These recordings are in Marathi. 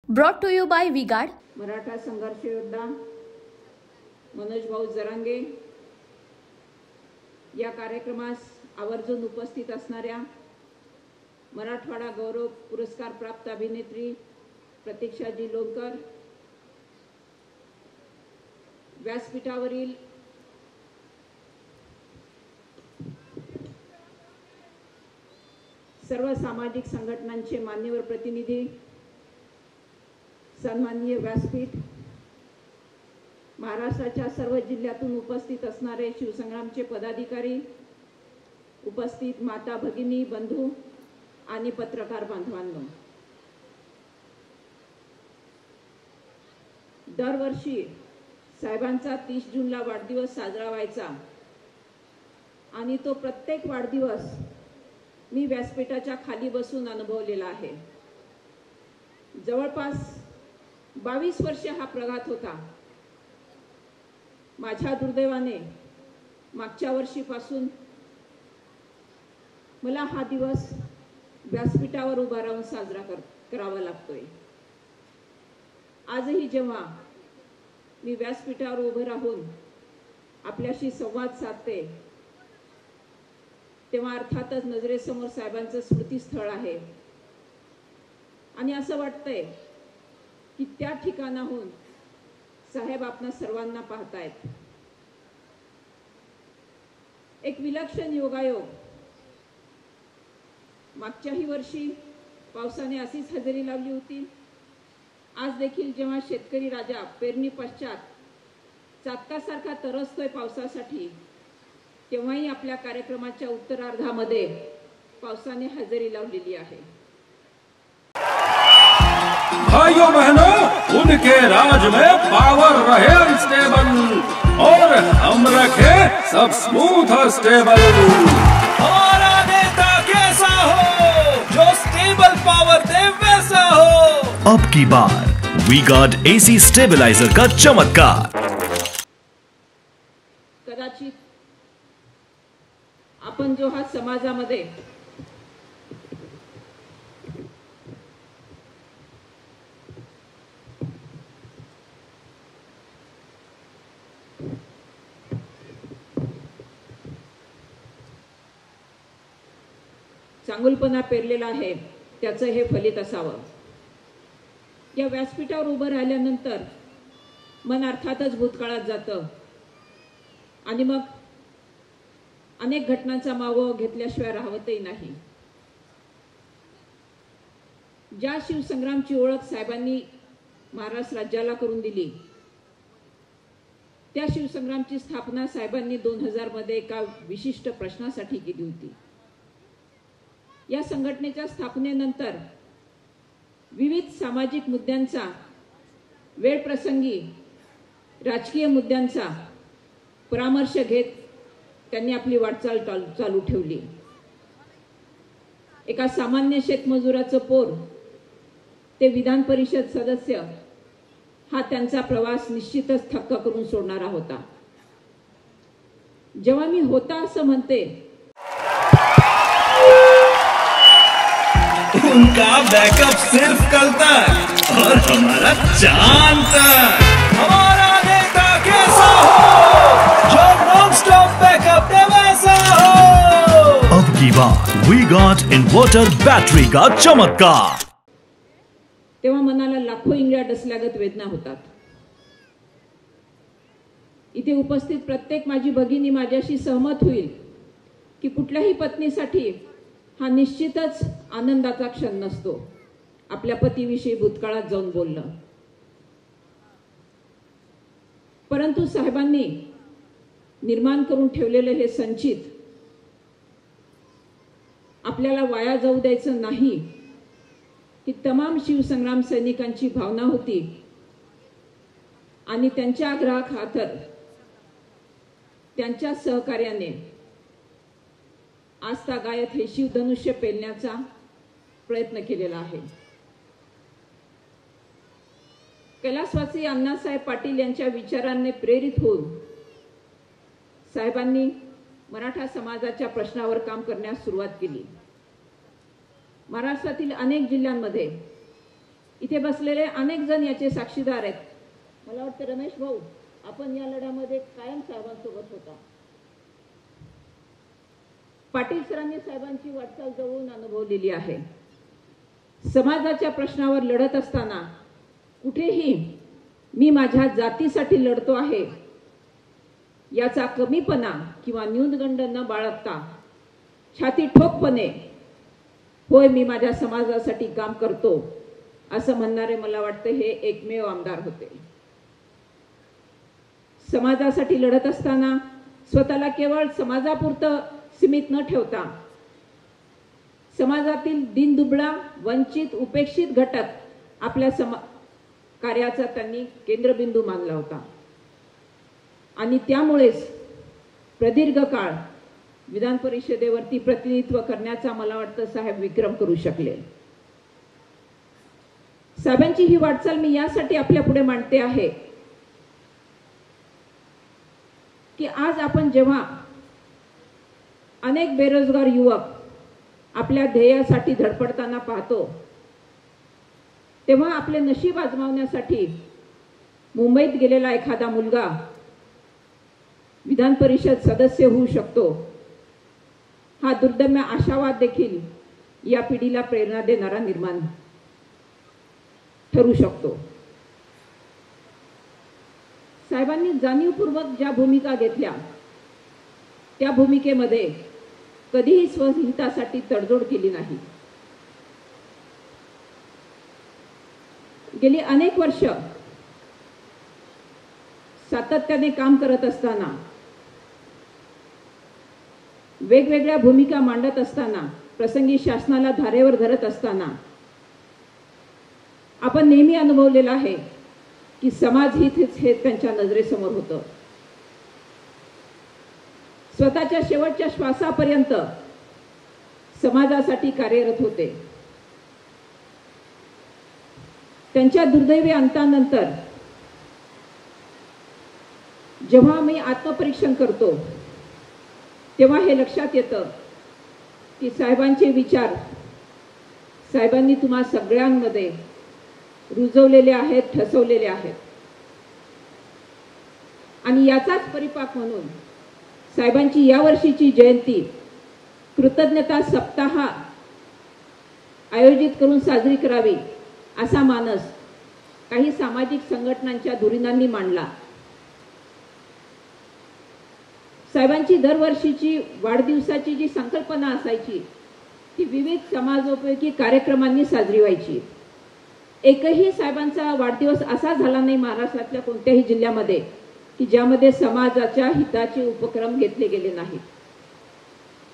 Brought to you by V-Guard. Maratha संघर्ष योद्धा मनोज भाऊ जरांगे या कार्यक्रमास आवर्जून उपस्थित असणाऱ्या मराठवाडा गौरव पुरस्कार प्राप्त अभिनेत्री प्रतीक्षाजी लोणकर, व्यासपीठावरील सर्व सामाजिक संघटनांचे मान्यवर प्रतिनिधी, सन्माननीय व्यासपीठ, महाराष्ट्राच्या सर्व जिल्ह्यातून उपस्थित असणारे शिवसंग्रामचे पदाधिकारी, उपस्थित माता भगिनी, बंधू आणि पत्रकार बांधवांनो, दरवर्षी साहेबांचा 30 जूनला वाढदिवस साजरा व्हायचा आणि तो प्रत्येक वाढदिवस मी व्यासपीठाच्या खाली बसून अनुभवलेला आहे. जवळपास 22 वर्ष हा प्रघात होता. माझ्या दुर्दैवाने मागच्या वर्षीपासून मला हा दिवस व्यासपीठावर उभा राहून साजरा करावा लागतोय. आजही जेव्हा मी व्यासपीठावर उभे राहून आपल्याशी संवाद साधते तेव्हा अर्थातच नजरेसमोर साहेबांचं स्मृतीस्थळ आहे आणि असं वाटतंय की त्या ठिकाणाहून साहेब आपणा सर्वांना पाहतायत. एक विलक्षण योगायोग. मागच्याही वर्षी पावसाने अशीच हजेरी लावली होती. आज देखील जेव्हा शेतकरी राजा पेरणी पश्चात चातकासारखा तरसतोय पावसासाठी, तेव्हाही आपल्या कार्यक्रमाच्या उत्तरार्धामध्ये पावसाने हजेरी लावलेली आहे. भाइयों बहनों, उनके राज में पावर रहे अनस्टेबल और हम रखे सब स्मूथ और स्टेबल. हमारा नेता कैसा हो जो स्टेबल पावर दे वैसा हो. अब की बार V-Guard AC स्टेबलाइजर का चमत्कार. कदाचित आपण जो हा समाजामध्ये चांगुलपणा पेरलेला आहे त्याचं हे फलित असावं. या व्यासपीठावर उभं राहिल्यानंतर मन अर्थातच भूतकाळात जातं आणि मग अनेक घटनांचा मागोवा घेतल्याशिवाय राहतही नाही. ज्या शिवसंग्रामची ओळख साहेबांनी महाराष्ट्र राज्याला करून दिली, त्या शिवसंग्रामची स्थापना साहेबांनी 2000 मध्ये एका विशिष्ट प्रश्नासाठी केली होती. या संघटनेच्या स्थापनेनंतर विविध सामाजिक मुद्द्यांचा, वेळप्रसंगी राजकीय मुद्द्यांचा परामर्श घेत त्यांनी आपली वाटचाल चालू ठेवली. एका सामान्य शेतमजुराचं पोर ते विधान परिषद सदस्य हा त्यांचा प्रवास निश्चितच थक्क करून सोडणारा होता. जेव्हा मी होता असं म्हणते, उनका बैकअप सिर्फ कल तक और हमारा चांद तक. हमारा नेता कैसा हो जो नॉन स्टॉप बैकअप दे वैसा हो. अब की बार V-Guard इन्वर्टर बैटरी का चमत्कार. तेव्हा मनाला लाखो इंगळ्या डसल्यागत वेदना होतात. इथे उपस्थित प्रत्येक माझी भगिनी माझ्याशी सहमत होईल की कुठल्याही पत्नीसाठी हा निश्चितच आनंदाचा क्षण नसतो आपल्या पतीविषयी भूतकाळात जाऊन बोलणं. परंतु साहेबांनी निर्माण करून ठेवलेलं हे संचित आपल्याला वाया जाऊ द्यायचं नाही ही तमाम शिवसंग्राम सैनिकांची भावना होती आणि त्यांच्या आग्रहाखातर त्यांच्या सहकार्याने आजतागायत हे शिवधनुष्य पेलण्याचा प्रयत्न केलेला आहे. कैलासवासी अण्णासाहेब पाटील यांच्या विचारांनी प्रेरित होऊन साहेबांनी मराठा समाजाच्या प्रश्नावर काम करण्यास सुरुवात केली. महाराष्ट्रातील अनेक जिल्ह्यांमध्ये इथे बसलेले अनेक जण याचे साक्षीदार आहेत. मला वाटतं रमेश भाऊ, आपण या लढ्यामध्ये कायम साहेबांसोबत होता. पाटील सरांनी साहेबांची वाटचाल जवळून अनुभवलेली आहे. समाजाच्या प्रश्नावर लढत असताना कुठेही मी माझ्या जातीसाठी लढतो आहे याचा कमीपणा किंवा न्यूनगंड न बाळगता छाती ठोकपणे होय मी माझ्या समाजासाठी काम करतो असं म्हणणारे मला वाटतं हे एकमेव आमदार होते. समाजासाठी लढत असताना स्वतःला केवळ समाजापुरतं सीमित न ठेवता समाजातील दीनदुबळा, वंचित, उपेक्षित घटक आपल्या कार्याचा त्यांनी केंद्रबिंदू मानला होता. आणि त्यामुळेच प्रदीर्घ काळ विधान परिषदेवरती प्रतिनिधित्व करण्याचा मला वाटतं साहेब विक्रम करू शकले. साहेबांची ही वाटचाल मी यासाठी आपल्या पुढे मांडते आहे की आज आपण जेव्हा अनेक बेरोजगार युवक आपल्या ध्येयासाठी धडपडताना पाहतो तेव्हा आपले नशीब आजमावण्यासाठी मुंबईत गेलेला एखादा मुलगा विधान परिषद सदस्य होऊ शकतो हा दुर्दम्य आशावाद देखील या पिढीला प्रेरणा देणारा निर्माण ठरू शकतो. साहेबांनी जाणीवपूर्वक ज्या भूमिका घेतल्या त्या भूमिकेमध्ये कधीही स्वहितासाठी तडजोड केली नाही. गेली अनेक वर्ष सातत्याने काम करत असताना वेगवेगळ्या भूमिका मांडत असताना प्रसंगी शासनाला धारेवर धरत असताना आपण नेहमी अनुभवलेलं आहे की समाज हित हे त्यांच्या नजरेसमोर होतं. स्वतःच्या शेवटच्या श्वासापर्यंत समाजासाठी कार्यरत होते. त्यांच्या दुर्दैवी अंतानंतर जेव्हा मी आत्मपरीक्षण करतो तेव्हा हे लक्षात येतं की साहेबांचे विचार साहेबांनी तुम्हा सगळ्यांमध्ये रुजवलेले आहेत, ठसवलेले आहेत. आणि याचाच परिपाक म्हणून साहेबांची यावर्षीची जयंती कृतज्ञता सप्ताह आयोजित करून साजरी करावी असा मानस काही सामाजिक संघटनांच्या धुरीणांनी मांडला. साहेबांची दरवर्षीची वाढदिवसाची जी संकल्पना असायची ती विविध समाजोपयोगी कार्यक्रमांनी साजरी व्हायची. एकही साहेबांचा वाढदिवस असा झाला नाही महाराष्ट्रातल्या कोणत्याही जिल्ह्यामध्ये की ज्यामध्ये समाजाच्या हिताचे उपक्रम घेतले गेले नाहीत.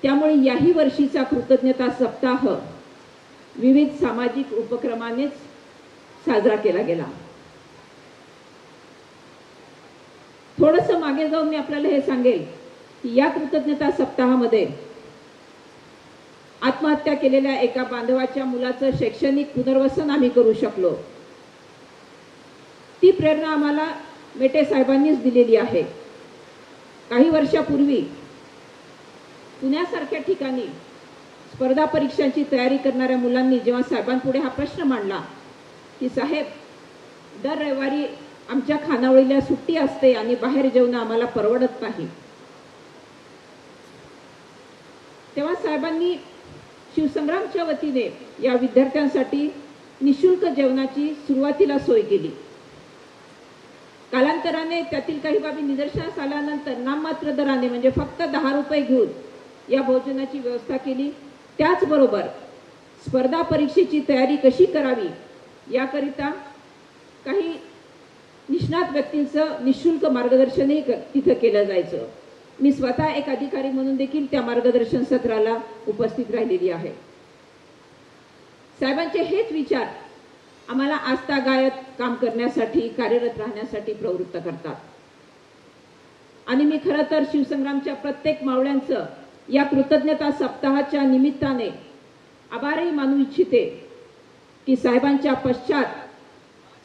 त्यामुळे याही वर्षीचा कृतज्ञता सप्ताह विविध सामाजिक उपक्रमानेच साजरा केला गेला. थोडंसं मागे जाऊन मी आपल्याला हे सांगेल की या कृतज्ञता सप्ताहामध्ये आत्महत्या केलेल्या एका बांधवाच्या मुलाचं शैक्षणिक पुनर्वसन आम्ही करू शकलो. ती प्रेरणा आम्हाला मेटे साहेबांनीच दिलेली आहे. काही वर्षापूर्वी पुण्यासारख्या ठिकाणी स्पर्धा परीक्षांची तयारी करणाऱ्या मुलांनी जेव्हा साहेबांपुढे हा प्रश्न मांडला की साहेब दर रविवारी आमच्या खानावळीला सुट्टी असते आणि बाहेर जेवणं आम्हाला परवडत नाही, तेव्हा साहेबांनी शिवसंग्रामच्या वतीने या विद्यार्थ्यांसाठी निशुल्क जेवणाची सुरुवातीला सोय केली. कालांतराने त्यातील काही बाबी निदर्शनास आल्यानंतर नाममात्र दराने म्हणजे फक्त 10 रुपये घेऊन या भोजनाची व्यवस्था केली. त्याचबरोबर स्पर्धा परीक्षेची तयारी कशी करावी याकरिता काही निष्णात व्यक्तींचं निशुल्क मार्गदर्शनही तिथं केलं जायचं. मी स्वतः एक अधिकारी म्हणून देखील त्या मार्गदर्शन सत्राला उपस्थित राहिलेली आहे. साहेबांचे हेच विचार आम्हाला आस्थागायत काम करण्यासाठी, कार्यरत राहण्यासाठी प्रवृत्त करतात. आणि मी खरं तर शिवसंग्रामच्या प्रत्येक मावळ्यांचं या कृतज्ञता सप्ताहाच्या निमित्ताने आभारही मानू इच्छिते की साहेबांच्या पश्चात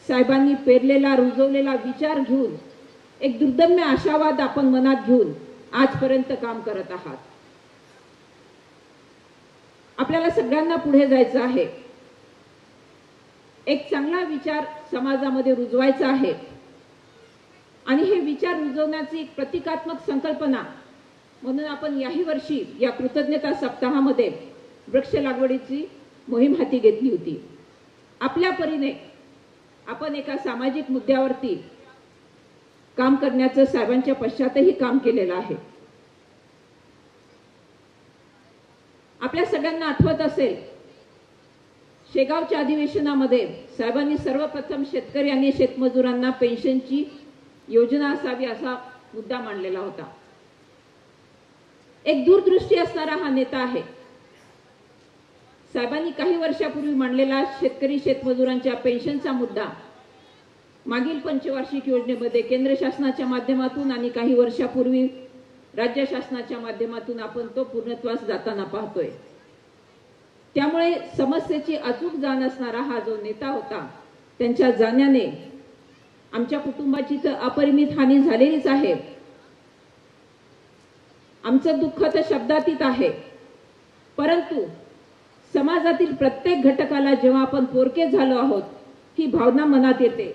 साहेबांनी पेरलेला, रुजवलेला विचार घेऊन एक दुर्दम्य आशावाद आपण मनात घेऊन आजपर्यंत काम करत आहात. आपल्याला सगळ्यांना पुढे जायचं आहे. एक चांगला विचार समाजामध्ये रुजवायचा आहे आणि हे विचार रुजवण्याची एक प्रतिकात्मक संकल्पना म्हणून आपण याही वर्षी या कृतज्ञता सप्ताहामध्ये वृक्ष लागवडीची मोहीम हाती घेतली होती. आपल्या परीने आपण एका सामाजिक मुद्द्यावरती काम करण्याचं साहेबांच्या पश्चातही काम केलेलं आहे. आपल्या सगळ्यांना आठवत असेल, शेगावच्या अधिवेशनामध्ये साहेबांनी सर्वप्रथम शेतकरी आणि शेतमजुरांना पेन्शनची योजना असावी असा मुद्दा मांडलेला होता. एक दूरदृष्टी असणारा हा नेता आहे. साहेबांनी काही वर्षापूर्वी मांडलेला शेतकरी शेतमजुरांच्या पेन्शनचा मुद्दा मागील पंचवार्षिक योजनेमध्ये केंद्र शासनाच्या माध्यमातून आणि काही वर्षापूर्वी राज्य शासनाच्या माध्यमातून आपण तो पूर्णत्वास जाताना पाहतोय. त्यामुळे समस्येची अचूक जाण असणारा हा जो नेता होता, त्यांच्या जाण्याने आमच्या कुटुंबाची तर अपरिमित हानी झालेलीच आहे. आमचं दुःख तर शब्दातीत आहे, परंतु समाजातील प्रत्येक घटकाला जेव्हा आपण पोरके झालो आहोत ही भावना मनात येते,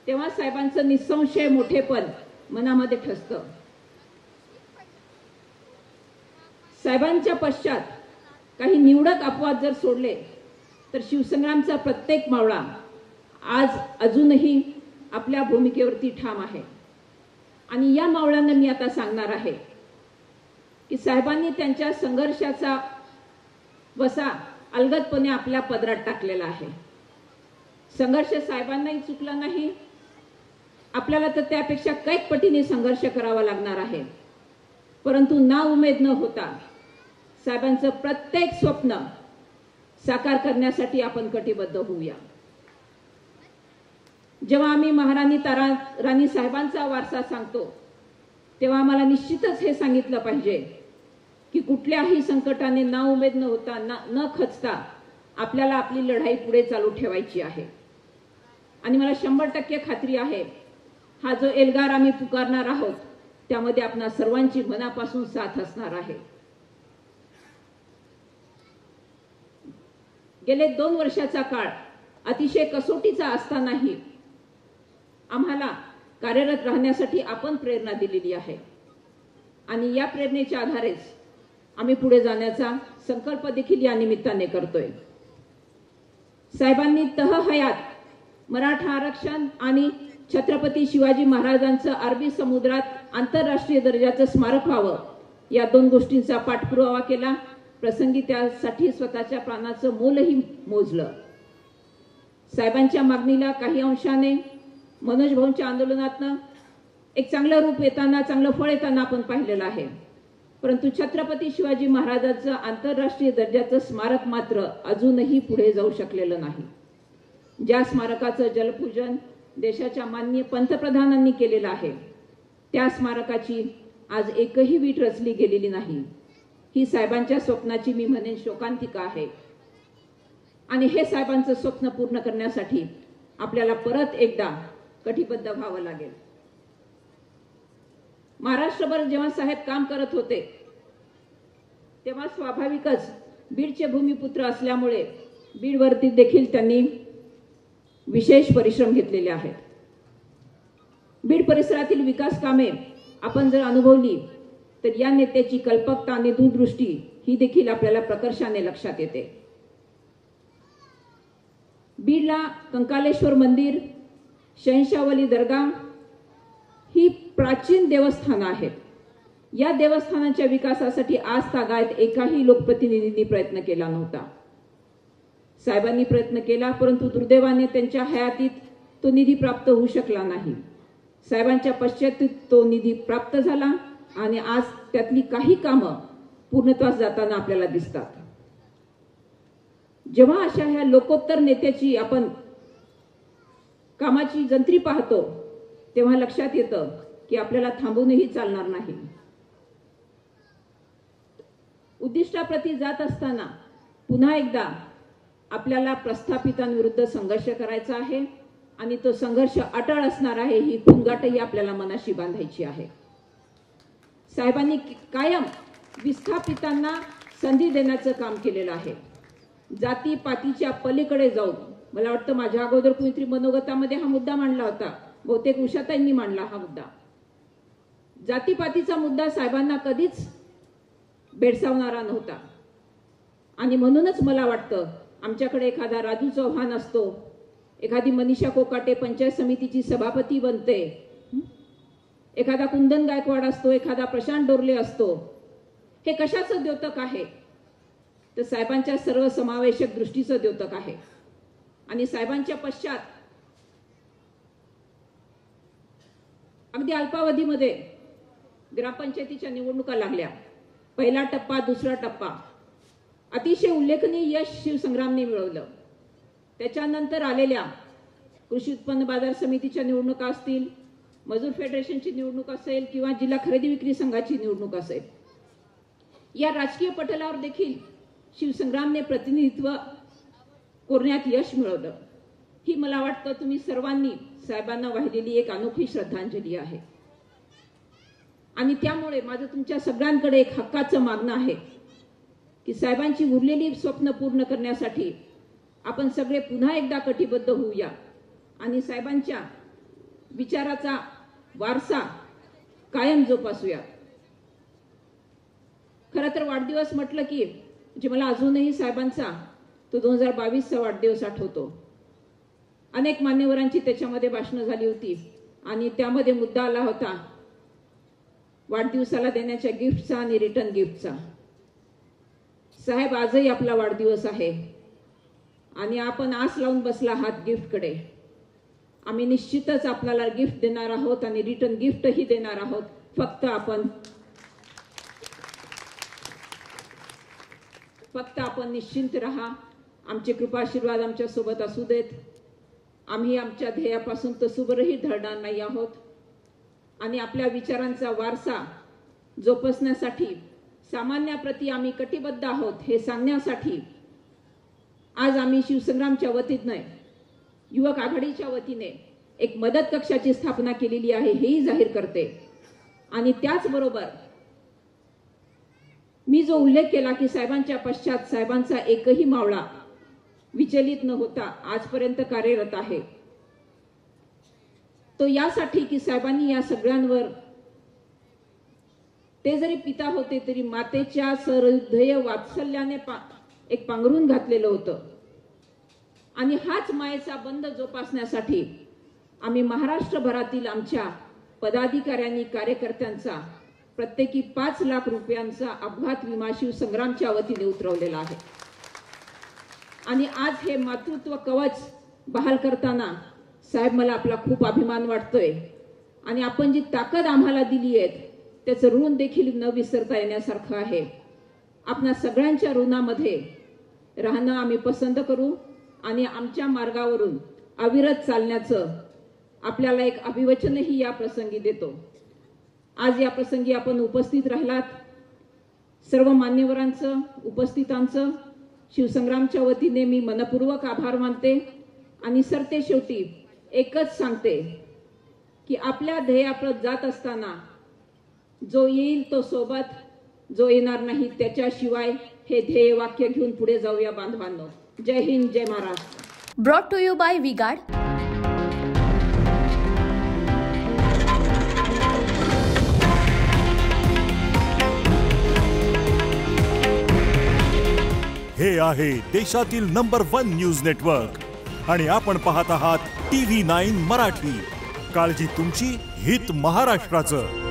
तेव्हा साहेबांचं निसंशय मोठेपण मनामध्ये ठसतं. साहेबांच्या पश्चात काही निवडक अपवाद जर सोडले तर शिवसंग्रामचा प्रत्येक मावळा आज अजूनही आपल्या भूमिकेवरती ठाम आहे. आणि या मावळ्यांना मी आता सांगणार आहे की साहेबांनी त्यांच्या संघर्षाचा वसा अलगदपणे आपल्या पदरात टाकलेला आहे. संघर्ष साहेबांनाही चुकला नाही, आपल्याला तर त्यापेक्षा कैक पटीने संघर्ष करावा लागणार आहे. परंतु ना उमेद न होता साहेबांचं प्रत्येक स्वप्न साकार करण्यासाठी आपण कटिबद्ध होऊया. जेव्हा आम्ही महाराणी तारा राणी साहेबांचा वारसा सांगतो तेव्हा आम्हाला निश्चितच हे सांगितलं पाहिजे की कुठल्याही संकटाने ना उमेद न होता न खचता आपल्याला आपली लढाई पुढे चालू ठेवायची आहे. आणि मला 100% खात्री आहे, हा जो एल्गार आम्ही पुकारणार आहोत त्यामध्ये आपणा सर्वांची मनापासून साथ असणार आहे. गेले 2 वर्षाचा काळ अतिशय कसोटीचा असतानाही आम्हाला कार्यरत राहण्यासाठी आपण प्रेरणा दिलेली आहे आणि या प्रेरणेच्या आधारेच आम्ही पुढे जाण्याचा संकल्प देखील या निमित्ताने करतोय. साहेबांनी तहहयात मराठा आरक्षण आणि छत्रपती शिवाजी महाराजांचं अरबी समुद्रात आंतरराष्ट्रीय दर्जाचं स्मारक व्हावं या 2 गोष्टींचा पाठपुरावा केला. प्रसंगी त्यासाठी स्वतःच्या प्राणाचं मोलही मोजलं. साहेबांच्या मागणीला काही अंशाने मनोज भाऊंच्या आंदोलनातनं एक चांगलं रूप येताना, चांगलं फळ येताना आपण पाहिलेलं आहे. परंतु छत्रपती शिवाजी महाराजांचं आंतरराष्ट्रीय दर्जाचं स्मारक मात्र अजूनही पुढे जाऊ शकलेलं नाही. ज्या स्मारकाचं जलपूजन देशाच्या माननीय पंतप्रधानांनी केलेलं आहे त्या स्मारकाची आज एकही वीट रचली गेलेली नाही. ही साहेबांच्या स्वप्नाची मी म्हणेन शोकांतिका आहे. आणि हे साहेबांचं स्वप्न पूर्ण करण्यासाठी आपल्याला परत एकदा कटिबद्ध व्हावं लागेल. महाराष्ट्रभर जेव्हा साहेब काम करत होते तेव्हा स्वाभाविकच बीडचे भूमिपुत्र असल्यामुळे बीडवरती देखील त्यांनी विशेष परिश्रम घेतलेले आहेत. बीड परिसरातील विकास कामे आपण जर अनुभवली तर या नेत्याची कल्पकता आणि दूरदृष्टी ही देखील आपल्याला प्रकर्षाने लक्षात येते. बीडला कंकालेश्वर मंदिर, शहंशावली दर्गा ही प्राचीन देवस्थानं आहेत. या देवस्थानांच्या विकासासाठी आज तागायत एकाही लोकप्रतिनिधींनी प्रयत्न केला नव्हता. साहेबांनी प्रयत्न केला, परंतु दुर्दैवाने त्यांच्या हयातीत तो निधी प्राप्त होऊ शकला नाही. साहेबांच्या पश्चात तो निधी प्राप्त झाला आणि आज त्यातली काही कामं पूर्णत्वास जाताना आपल्याला दिसतात. जेव्हा अशा ह्या लोकोत्तर नेत्याची आपण कामाची जंत्री पाहतो तेव्हा लक्षात येतं की आपल्याला थांबूनही चालणार नाही. उद्दिष्टाप्रती जात असताना पुन्हा एकदा आपल्याला प्रस्थापितांविरुद्ध संघर्ष करायचा आहे आणि तो संघर्ष अटळ असणार आहे. ही खुणगाटही आपल्याला मनाशी बांधायची आहे. साहेबांनी कायम विस्थापितांना संधी देण्याचं काम केलेलं आहे. जातीपातीच्या पलीकडे जाऊन मला वाटतं माझ्या अगोदर कुणीतरी मनोगतामध्ये हा मुद्दा मांडला होता, बहुतेक उषाताईंनी मांडला हा मुद्दा. जातीपातीचा मुद्दा साहेबांना कधीच भेडसावणारा नव्हता. आणि म्हणूनच मला वाटतं आमच्याकडे एखादा राजू चव्हाण असतो, एखादी मनीषा कोकाटे पंचायत समितीची सभापती बनते, एखादा कुंदन गायकवाड असतो, एखादा प्रशांत डोरले असतो. हे कशाचं द्योतक आहे? तर साहेबांच्या सर्वसमावेशक दृष्टीचं द्योतक आहे. आणि साहेबांच्या पश्चात अगदी अल्पावधीमध्ये ग्रामपंचायतीच्या निवडणुका लागल्या. पहिला टप्पा, दुसरा टप्पा, अतिशय उल्लेखनीय यश शिवसंग्रामने मिळवलं. त्याच्यानंतर आलेल्या कृषी उत्पन्न बाजार समितीच्या निवडणुका असतील, मजूर फेडरेशनची निवडणूक असेल किंवा जिल्हा खरेदी विक्री संघाची निवडणूक असेल, या राजकीय पटलावर देखील शिवसंग्रामने प्रतिनिधित्व करण्यात यश मिळवलं. ही मला वाटतं तुम्ही सर्वांनी साहेबांना वाहिलेली एक अनोखी श्रद्धांजली आहे. आणि त्यामुळे माझं तुमच्या सगळ्यांकडे एक हक्काचं मागणं आहे की साहेबांची उरलेली स्वप्न पूर्ण करण्यासाठी आपण सगळे पुन्हा एकदा कटिबद्ध होऊया आणि साहेबांच्या विचाराचा वारसा कायम जोपासूया. खरं तर वाढदिवस म्हटलं की म्हणजे मला अजूनही साहेबांचा तो 2022चा वाढदिवस आठवतो. अनेक मान्यवरांची त्याच्यामध्ये भाषणं झाली होती आणि त्यामध्ये मुद्दा आला होता वाढदिवसाला देण्याच्या गिफ्टचा आणि रिटर्न गिफ्टचा. साहेब, आजही आपला वाढदिवस आहे आणि आपण आस लावून बसला आहात गिफ्टकडे. आम्ही निश्चितच आपल्याला गिफ्ट देणार आहोत आणि रिटर्न गिफ्टही देणार आहोत. फक्त आपण निश्चिंत राहा. आमचे कृपाशीर्वाद आमच्या सोबत असू देत. आम्ही आमच्या ध्येयापासून तसूभरही ढळणार नाही आहोत आणि आपल्या विचारांचा वारसा जोपासण्यासाठी सामान्याप्रती आम्ही कटिबद्ध आहोत हे सांगण्यासाठी आज आम्ही शिवसंग्रामच्या वतीने, युवक आघाडीच्या वतीने एक मदत कक्षाची स्थापना केलेली आहे हेही जाहीर करते. आणि त्याचबरोबर मी जो उल्लेख केला की साहेबांच्या पश्चात साहेबांचा एकही मावळा विचलित न होता आजपर्यंत कार्यरत आहे, तो यासाठी की साहेबांनी या सगळ्यांवर, ते जरी पिता होते तरी मातेच्या सहृदय वात्सल्याने एक पांघरून घातलेलं होतं. आणि हाच मायेचा बंध जोपासण्यासाठी आम्ही महाराष्ट्रभरातील आमच्या पदाधिकाऱ्यांनी, कार्यकर्त्यांचा प्रत्येकी 5 लाख रुपयांचा अपघात विमा शिवसंग्रामच्या वतीने उतरवलेला आहे. आणि आज हे मातृत्व कवच बहाल करताना साहेब, मला आपला खूप अभिमान वाटतोय. आणि आपण जी ताकद आम्हाला दिली आहे त्याचं ऋण देखील न विसरता येण्यासारखं आहे. आपल्या सगळ्यांच्या ऋणामध्ये राहणं आम्ही पसंत करू आणि आमच्या मार्गावरून अविरत चालण्याचं आपल्याला एक अभिवचनही या प्रसंगी देतो. आज या प्रसंगी आपण उपस्थित राहिलात. सर्व मान्यवरांचं, उपस्थितांचं शिवसंग्रामच्या वतीने मी मनपूर्वक आभार मानते. आणि सरते शेवटी एकच सांगते की आपल्या ध्येयाप्रत जात असताना जो येईल तो सोबत, जो येणार नाही त्याच्याशिवाय हे ध्येय वाक्य घेऊन पुढे जाऊया बांधवांनो. जय हिंद, जय Maharashtra. Brought to you by V-Guard. हे आहे देशातील नंबर 1 न्यूज नेटवर्क आणि आपण पाहत आहात TV9 मराठी. काळजी तुमची, हित महाराष्ट्राचं.